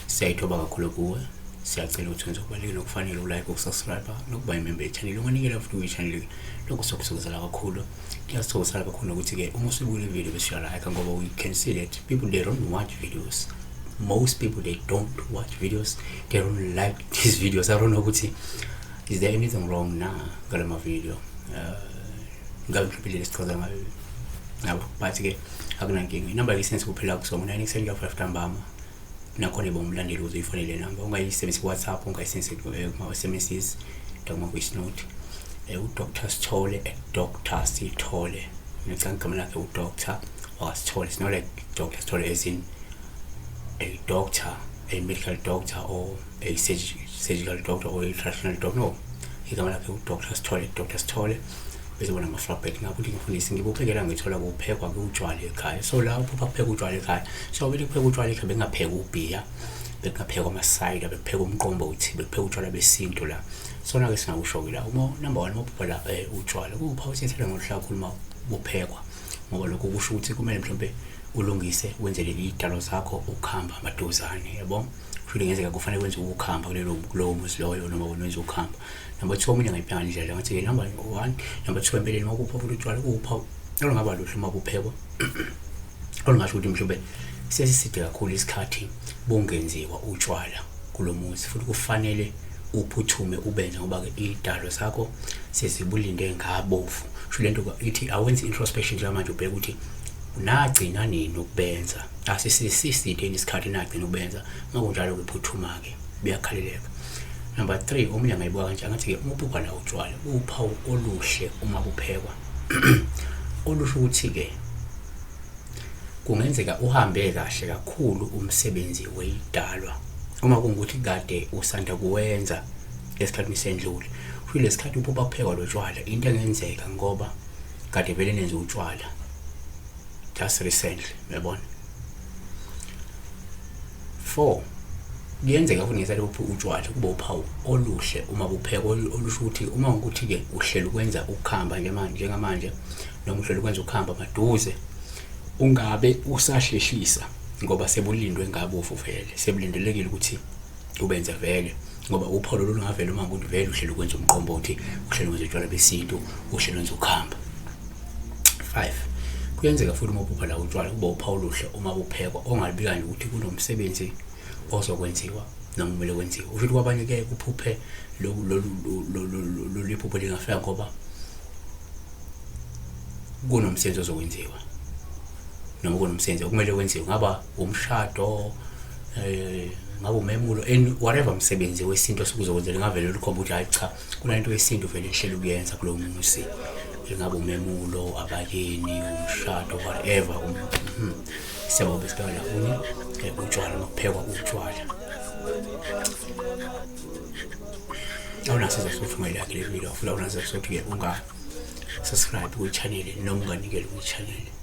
Siyayithoba kakhulu kuwe. Siyacela ukuthi wenze okubalulekile okufanele ulike, ukusubscribe nokuba imember yechannel. Unganikela futhi kwi-channel lokho sokuthokozela kakhulu. Ngiyasithokozela kakhulu ukuthi-ke uma usubuka ivideo bese like ngoba we can see that people they don't watch videos. Most people they don't watch videos. They don't like these videos. I don't know ukuthi is there anything wrong na ngale ma video. Ngabe mhlawumbe lesicela ngayo. But-ke akunankinga. Inamba lisense kuphela kusona 9 ntambama. Nakhona bomlandeli uzoyifonele number ungayisebenzisa WhatsApp ungayisebenzisa kuma-SMSs kuma-voice note. uDr Sithole Dr Sithole ngicela igama lakhe uDr Sithole. It's not like Dr Sithole as in a doctor, a medical doctor or a surgical doctor or a traditional doctor. No, igama lakhe uDr Sithole. Dr Sithole bese bona ama-feedback ngakho ukuthi ngifundise ngibuphekela ngithola kuphekwa utshwala ekhaya. So la upha kupheka utshwala ekhaya, so vele kupheka utshwala ekhaya bengapheka ubhiya, bengapheka ama-cider, bekupheka umqombothi, bekupheka utshwala besintu la. Sona ke singakusho la uma number 1 mopha la utshwala kupha usithela ngohla khuluma buphekwa, ngoba lokho kusho ukuthi kumele mhlawumbe ulungise wenze leli idalo zakho ukuhamba amadozane, yabo. Futhi ngenzeka kufanele wenze ukuhamba kulowo muzi loyo noma wenze ukuhamba. Number 2 omunye ngayibheka indlela ngathi number 1, number 2 empeleni makupha futhi utshwala kupha olungaba luhle uma buphekwa. Olungasho ukuthi mhlawumbe sesiside kakhulu isikhathi bungenziwa utshwala kulomuzi, futhi kufanele uphuthume ubenze ngoba ke idalo zakho sesibulinde ngabofu. Sho lento ithi awenze introspection njengamanje ubheka ukuthi unagcina nini ukubenza, asisiside isikhathi nagcina ukubenza. Makunjalo kuphuthuma ke buyakhaleleka. Number 3 omunye ngayibuka kanje ngathi ke uma uphupha la utshwala uphawu oluhle uma buphekwa. Olusho ukuthi ke kungenzeka uhambe kahle kakhulu umsebenzi weyidalwa uma kungukuthi kade usanda kuwenza esikhathini sendlule. Futhi lesikhathi uphupha kuphekwa lo tshwala into engenzeka ngoba kade vele nenze utshwala just recently, uyabona. 4 kuyenzeka futhi ngesalo utshwala kube uphawu oluhle uma buphekwa, olusho ukuthi uma ukuthi ke uhlela ukwenza ukuhamba njengamanje noma uhlela ukwenza ukuhamba maduze ungabe usahlehlisa ngoba sebulindwe ngabofu vele, sebulindelekile ukuthi ubenze vele ngoba uphawu lolu ngavela uma ukuthi vele uhlela ukwenza umqombothi, uhlela ukwenza utshwala besintu, uhlela ukwenza ukuhamba. 5 kuyenzeka futhi uma uphupha la utshwala kube uphawu oluhle uma buphekwa ongalibikani ukuthi kunomsebenzi ozokwenziwa noma kumele kwenziwe. Usho ukuthi kwabanye ke kuphuphe lo liphupho lingafika ngoba kunomsebenzi ozokwenziwa noma kunomsebenzi okumele wenziwe, ngaba umshado, ngaba umemulo, and whatever umsebenzi wesintu osukuzokwenzelwa ngavele likhomba ukuthi hayi cha kunento yesintu vele ihlela ukuyenza kulo muzi, ngaba umemulo, abayeni, umshado, whatever. Siyabona besikhala unye utshwala nokuphekwa utshwala. Awunasiza futhi ungayilike le video, futhi awunasiza futhi ke unga subscribe ku channel noma unganikele ku channel.